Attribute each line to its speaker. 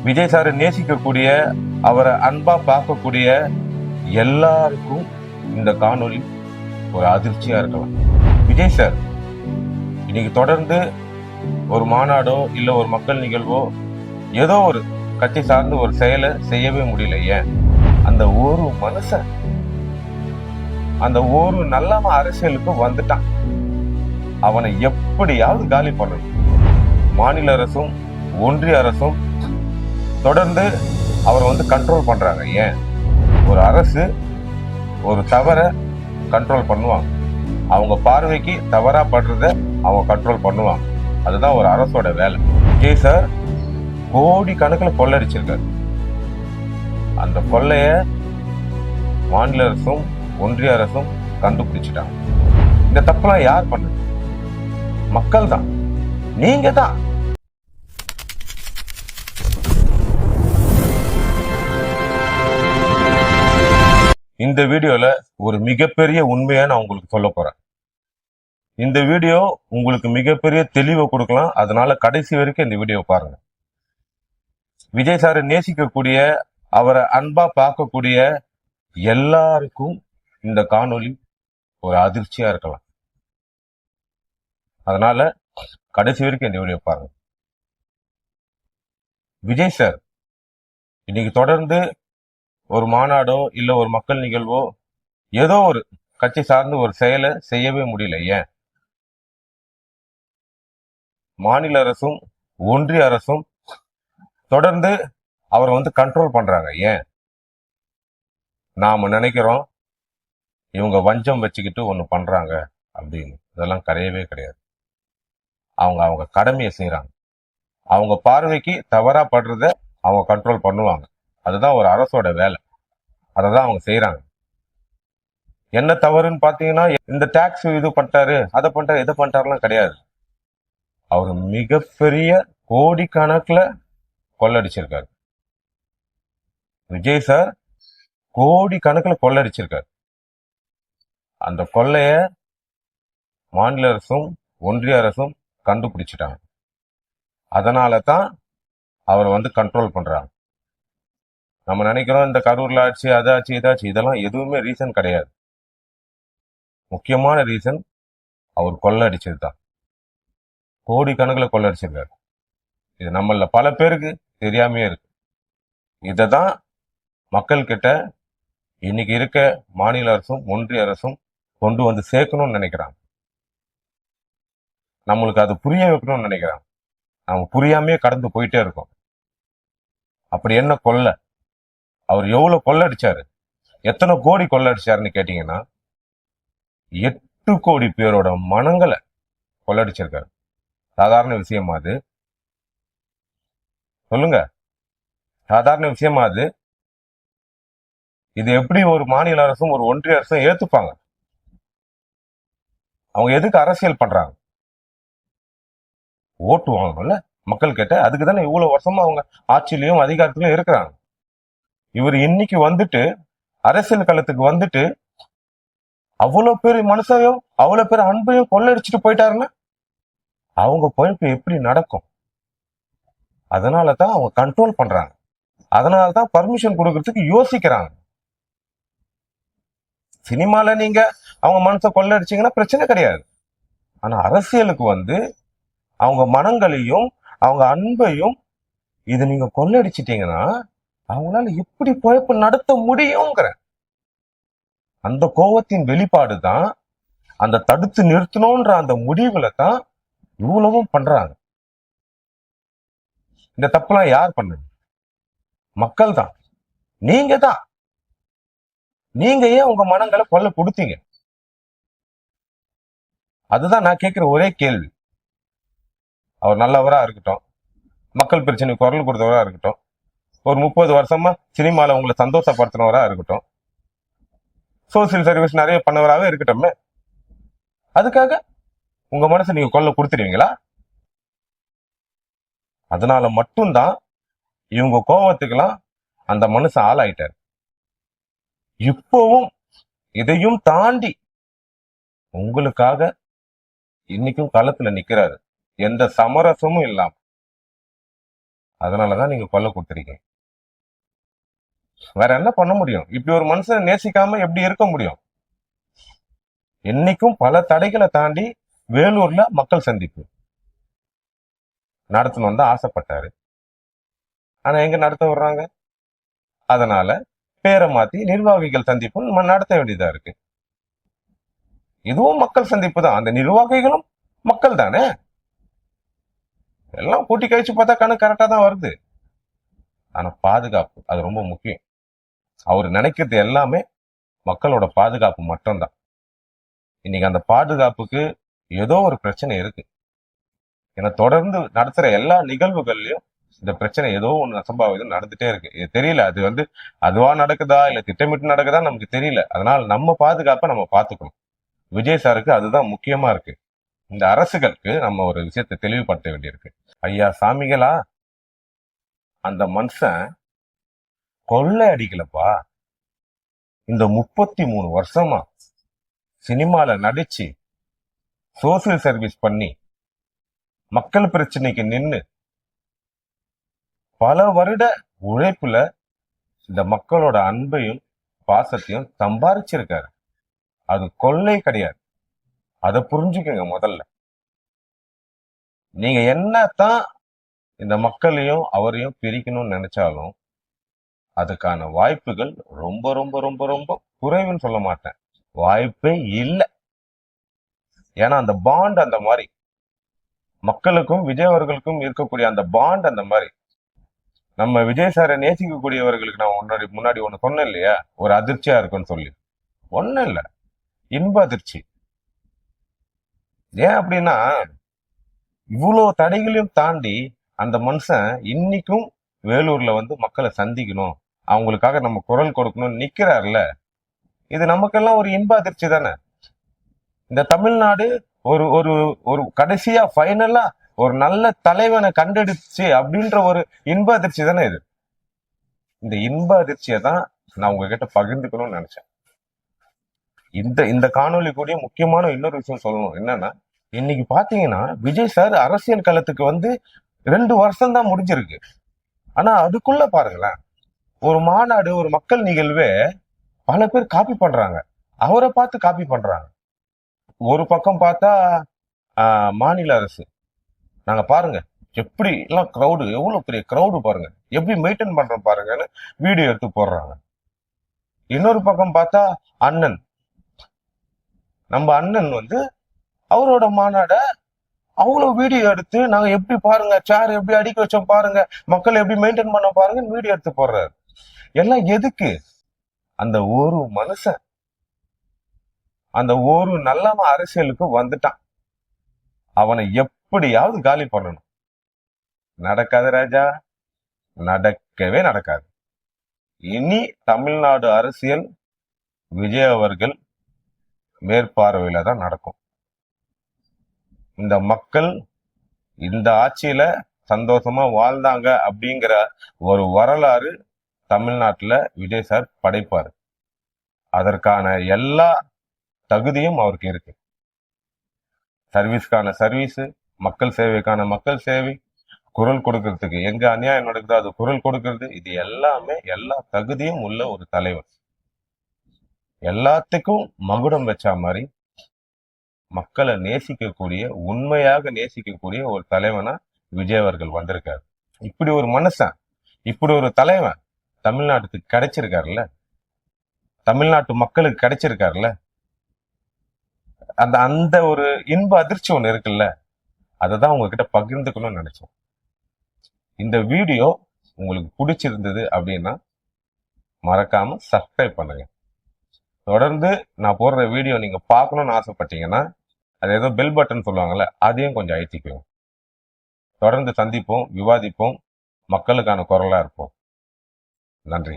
Speaker 1: விஜய் சாரை நேசிக்கக்கூடிய, அவரை அன்பா பார்க்கக்கூடிய எல்லாருக்கும் இந்த காணொளி ஒரு அதிர்ச்சியா இருக்கலாம். விஜய் சார் இன்னைக்கு தொடர்ந்து ஒரு மாநாடோ இல்ல ஒரு மக்கள் நிகழ்வோ ஏதோ ஒரு கட்சி சார்ந்து ஒரு செயலை செய்யவே முடியல. ஏன்? அந்த ஒரு மனுஷன், அந்த ஒரு நல்லவன் அரசியலுக்கு வந்துட்டான். அவனை எப்படியாவது காலி பண்ணணும். மாநில அரசும் ஒன்றிய அரசும் தொடர்ந்து அவரை கண்ட்ரோல் பண்றாங்க. ஏன்? ஒரு அரசு ஒரு தவறை கண்ட்ரோல் பண்ணுவாங்க. அவங்க பார்வைக்கு தவறா படுறத அவங்க கண்ட்ரோல் பண்ணுவாங்க. அதுதான் ஒரு அரசோட வேலை. விஜய் சார் கோடி கணக்கில் கொள்ளடிச்சிருக்காரு. அந்த கொள்ளைய மாநில அரசும் ஒன்றிய அரசும் கண்டுபிடிச்சிட்டாங்க. இந்த தப்புலாம் யார் பண்ணது? மக்கள் தான், நீங்க தான். இந்த வீடியோல ஒரு மிகப்பெரிய உண்மையை நான் உங்களுக்கு சொல்ல போறேன். இந்த வீடியோ உங்களுக்கு மிகப்பெரிய தெளிவை கொடுக்கலாம். அதனால கடைசி வரைக்கும் இந்த வீடியோ பாருங்க. விஜய் சாரை நேசிக்கக்கூடிய, அவரை அன்பா பார்க்கக்கூடிய எல்லாருக்கும் இந்த காணொளி ஒரு அதிர்ச்சியா இருக்கலாம். அதனால கடைசி வரைக்கும் இந்த வீடியோ பாருங்க. விஜய் சார் இன்னைக்கு தொடர்ந்து ஒரு மாநாடோ இல்ல ஒரு மக்கள் நிகழ்வோ ஏதோ ஒரு கட்சி சார்ந்து ஒரு செயலை செய்யவே முடியல. ஏன்? மாநில அரசும் ஒன்றிய அரசும் தொடர்ந்து அவரை கண்ட்ரோல் பண்றாங்க. ஏன்? நாம நினைக்கிறோம் இவங்க வஞ்சம் வச்சுக்கிட்டு ஒண்ணு பண்றாங்க அப்படின்னு. இதெல்லாம் கிடையவே கிடையாது. அவங்க கடமையை செய்யறாங்க. அவங்க பார்வைக்கு தவறா படுறத அவங்க கண்ட்ரோல் பண்ணுவாங்க. அதுதான் ஒரு அரசோட வேலை. அததான் அவங்க செய்யறாங்க. என்ன தவறுன்னு பாத்தீங்கன்னா, இந்த டாக்ஸ் இது பண்ணிட்டாரு, அதை பண்ணிட்டாரு, இதை பண்ணிட்டாருலாம் கிடையாது. அவர் மிகப்பெரிய கோடிக்கணக்குல கொள்ளடிச்சிருக்காரு. விஜய் சார் கோடி கணக்குல கொள்ளடிச்சிருக்காரு. அந்த கொள்ளைய மாநில அரசும் ஒன்றிய அரசும் கண்டுபிடிச்சிட்டாங்க. அதனால தான் அவரை கண்ட்ரோல் பண்றாங்க. நம்ம நினைக்கிறோம் இந்த கரூர்ல ஆச்சு, அதாச்சு, இதாச்சு, இதெல்லாம் எதுவுமே ரீசன் கிடையாது. முக்கியமான ரீசன் அவர் கொள்ளடிச்சது தான். கோடி கணக்கில் கொள்ளடிச்சிருக்காரு. இது நம்மள பல பேருக்கு தெரியாமையே இருக்கு. இததான் மக்கள் கிட்ட இன்னைக்கு இருக்க மாநில அரசும் ஒன்றிய அரசும் கொண்டு வந்து சேர்க்கணும்னு நினைக்கிறாங்க. நம்மளுக்கு அது புரிய வைக்கணும்னு நினைக்கிறாங்க. நம்ம புரியாமையே கடந்து போயிட்டே இருக்கோம். அப்படி என்ன கொள்ளை? அவர் எவ்வளவு கொள்ளடிச்சாரு? எத்தனை கோடி கொள்ளடிச்சாருன்னு கேட்டீங்கன்னா 8 கோடி பேரோட மனங்களை கொள்ளடிச்சிருக்காரு. சாதாரண விஷயமா அது? சொல்லுங்க, சாதாரண விஷயமா அது? இது எப்படி ஒரு மாநில அரசும் ஒரு ஒன்றிய அரசும் ஏத்துப்பாங்க? அவங்க எதுக்கு அரசியல் பண்றாங்க? ஓட்டு வாங்கணும்ல மக்கள் கிட்ட. அதுக்கு தானே இவ்வளவு வருஷமா அவங்க ஆட்சியிலையும் அதிகாரத்திலையும் இருக்கிறாங்க. இவர் இன்னைக்கு அரசியல் களத்துக்கு அவ்வளவு பேர் மனசையும் அவ்வளவு பேர் அன்பையும் கொள்ளடிச்சிட்டு போயிட்டாருன்னா அவங்க பொறுப்பு எப்படி நடக்கும்? அதனாலதான் அவங்க கண்ட்ரோல் பண்றாங்க. அதனாலதான் பர்மிஷன் கொடுக்கறதுக்கு யோசிக்கிறாங்க. சினிமால நீங்க அவங்க மனசை கொள்ளடிச்சீங்கன்னா பிரச்சனை கிடையாது. ஆனா அரசியலுக்கு அவங்க மனங்களையும் அவங்க அன்பையும் இது நீங்க கொள்ளடிச்சிட்டீங்கன்னா அவங்களால எப்படி பொழைப்பு நடத்த முடியுங்கிற அந்த கோபத்தின் வெளிப்பாடு தான், அந்த தடுத்து நிறுத்தணும்ன்ற அந்த முடிவுல தான் இவ்வளவும் பண்றாங்க. இந்த தப்புலாம் யார் பண்ணது? மக்கள் தான், நீங்க தான். நீங்க ஏன் உங்க மனங்களை கொள்ள கொடுத்தீங்க? அதுதான் நான் கேட்கிற ஒரே கேள்வி. அவர் நல்லவரா இருக்கட்டும், மக்கள் பிரச்சனை குரல் கொடுத்தவரா இருக்கட்டும், ஒரு 30 வருஷமா சினிமால உங்களை சந்தோஷப்படுத்தினவரா இருக்கட்டும், சோசியல் சர்வீஸ் நிறைய பண்ணவராகவே இருக்கட்டும், அதுக்காக உங்க மனசை நீங்க கொள்ள கொடுத்துருவீங்களா? அதனால மட்டும்தான் இவங்க கோபத்துக்கெல்லாம் அந்த மனுஷன் ஆளாயிட்டார். இப்பவும் இதையும் தாண்டி உங்களுக்காக இன்னைக்கும் களத்துல நிக்கிறாரு, எந்த சமரசமும் இல்லாம. அதனாலதான் நீங்க கொல்ல கொடுத்துருக்கீங்க. வேற என்ன பண்ண முடியும்? இப்படி ஒரு மனுஷனை நேசிக்காம எப்படி இருக்க முடியும்? என்னைக்கும் பல தடைகளை தாண்டி வேலூர்ல மக்கள் சந்திப்பு நடத்தணும் தான் ஆசைப்பட்டாரு. ஆனா எங்க நடத்த விடுறாங்க? அதனால பேரை மாத்தி நிர்வாகிகள் சந்திப்பு நம்ம நடத்த வேண்டியதா இருக்கு. இதுவும் மக்கள் சந்திப்பு தான். அந்த நிர்வாகிகளும் மக்கள் தானே. எல்லாம் கூட்டி கழிச்சு பார்த்தா கணக்கு கரெக்டா தான் வருது. ஆனா பாதுகாப்பு அது ரொம்ப முக்கியம். அவர் நினைக்கிறது எல்லாமே மக்களோட பாதுகாப்பு மட்டும்தான். இன்னைக்கு அந்த பாதுகாப்புக்கு ஏதோ ஒரு பிரச்சனை இருக்கு. ஏன்னா தொடர்ந்து நடத்துற எல்லா நிகழ்வுகள்லயும் இந்த பிரச்சனை ஏதோ ஒண்ணு அசம்பாவிதம் நடந்துட்டே இருக்கு. இது தெரியல, அது அதுவா நடக்குதா இல்ல திட்டமிட்டு நடக்குதா நமக்கு தெரியல. அதனால நம்ம பாதுகாப்பை நம்ம பார்த்துக்கணும். விஜய் சாருக்கு அதுதான் முக்கியமா இருக்கு. இந்த அரசுகளுக்கு நம்ம ஒரு விஷயத்தை தெளிவுபடுத்த வேண்டியிருக்கு. ஐயா சாமிகளா, அந்த மனுஷன் கொள்ளை அடிக்கலப்பா. இந்த 33 வருஷமா சினிமால நடிச்சு சோசியல் சர்வீஸ் பண்ணி மக்கள் பிரச்சனைக்கு நின்னு பல வருட உழைப்புல இந்த மக்களோட அன்பையும் பாசத்தையும் சம்பாரிச்சிருக்காரு. அது கொள்ளை கிடையாது. அதை புரிஞ்சுக்கங்க முதல்ல. நீங்க என்னத்தான் இந்த மக்களையும் அவரையும் பிரிக்கணும்னு நினைச்சாலும் அதுக்கான வாய்ப்புகள் ரொம்ப ரொம்ப ரொம்ப ரொம்ப குறைவுன்னு சொல்ல மாட்டேன், வாய்ப்பே இல்லை. ஏன்னா அந்த பாண்ட் அந்த மாதிரி, மக்களுக்கும் விஜய் அவர்களுக்கும் இருக்கக்கூடிய அந்த பாண்ட் அந்த மாதிரி. நம்ம விஜய் சாரை நேசிக்கக்கூடியவர்களுக்கு நான் முன்னாடி ஒண்ணு சொன்னேன் இல்லையா, ஒரு அதிர்ச்சியா இருக்குன்னு சொல்லி. ஒண்ணும் இல்லை, இன்ப அதிர்ச்சி. ஏன் அப்படின்னா இவ்வளவு தடைகளையும் தாண்டி அந்த மனுஷன் இன்னைக்கும் வேலூர்ல மக்களை சந்திக்கணும், அவங்களுக்காக நம்ம குரல் கொடுக்கணும்னு நிக்கிறாருல. இது நமக்கெல்லாம் ஒரு இன்ப அதிர்ச்சி தானே. இந்த தமிழ்நாடு ஒரு ஒரு ஒரு கடைசியா ஃபைனலா ஒரு நல்ல தலைவனை கண்டெடுச்சு அப்படின்ற ஒரு இன்ப அதிர்ச்சி தானே இது. இந்த இன்ப அதிர்ச்சியை தான் நான் உங்ககிட்ட பகிர்ந்துக்கணும்னு நினைச்சேன். இந்த காணொலி கூட முக்கியமான இன்னொரு விஷயம் சொல்லணும். என்னன்னா, இன்னைக்கு பாத்தீங்கன்னா விஜய் சார் அரசியல் களத்துக்கு 2 வருஷம் தான் முடிஞ்சிருக்கு. ஆனா அதுக்குள்ள பாருங்களேன், ஒரு மாநாடு, ஒரு மக்கள் நிகழ்வே பல பேர் காப்பி பண்றாங்க, அவரை பார்த்து காப்பி பண்றாங்க. ஒரு பக்கம் பார்த்தா மாநில அரசு, நாங்க பாருங்க எப்படி எல்லாம் கிரௌடு, எவ்வளவு பெரிய கிரௌடு பாருங்க, எப்படி மெயின்டைன் பண்றோம் பாருங்கன்னு வீடியோ எடுத்து போடுறாங்க. இன்னொரு பக்கம் பார்த்தா அண்ணன், நம்ம அண்ணன் அவரோட மாநாட அவ்வளவு வீடியோ எடுத்து, நாங்க எப்படி பாருங்க சேர் எப்படி அடிக்க வச்சோம் பாருங்க, மக்கள் எப்படி மெயின்டைன் பண்ண பாருங்க வீடியோ எடுத்து போடுறாரு. எல்லாம் எதுக்கு? அந்த ஒரு மனுஷன், அந்த ஒரு நல்லவன் அரசியலுக்கு வந்துட்டான், அவனை எப்படியாவது காலி பண்ணணும். நடக்காது ராஜா, நடக்கவே நடக்காது. இனி தமிழ்நாடு அரசியல் விஜய் அவர்கள் மேற்பார்வையில தான் நடக்கும். இந்த மக்கள் இந்த ஆட்சியில சந்தோஷமா வாழ்ந்தாங்க அப்படிங்கிற ஒரு வரலாறு தமிழ்நாட்டுல விஜய் சார் படைப்பாரு. அதற்கான எல்லா தகுதியும் அவருக்கு இருக்கு. சர்வீஸ்க்கான சர்வீஸ், மக்கள் சேவைக்கான மக்கள் சேவை, குரல் கொடுக்கறதுக்கு எங்க அநியாயம் நடக்குதோ அது குரல் கொடுக்கறது, இது எல்லாமே எல்லா தகுதியும் உள்ள ஒரு தலைவர். எல்லாத்துக்கும் மகுடம் வச்ச மாதிரி மக்களை நேசிக்கக்கூடிய, உண்மையாக நேசிக்கக்கூடிய ஒரு தலைவனா விஜய் அவர்கள் வந்திருக்காரு. இப்படி ஒரு மனுஷன், இப்படி ஒரு தலைவன் தமிழ்நாட்டுக்கு கிடைச்சிருக்காருல்ல, தமிழ்நாட்டு மக்களுக்கு கிடைச்சிருக்காருல்ல. அந்த ஒரு இன்ப அதிர்ச்சி ஒண்ணு இருக்குல்ல, அதை தான் உங்ககிட்ட பகிர்ந்துக்கணும்னு நினைச்சோம். இந்த வீடியோ உங்களுக்கு பிடிச்சிருந்தது அப்படின்னா மறக்காம சப்ஸ்கிரைப் பண்ணுங்க. தொடர்ந்து நான் போடுற வீடியோ நீங்க பார்க்கணும்னு ஆசைப்பட்டீங்கன்னா அது ஏதோ பெல் பட்டன் சொல்லுவாங்கல்ல, அதையும் கொஞ்சம் அழுத்திக்குவோம். தொடர்ந்து சந்திப்போம், விவாதிப்போம், மக்களுக்கான குரலா இருப்போம். நன்றி.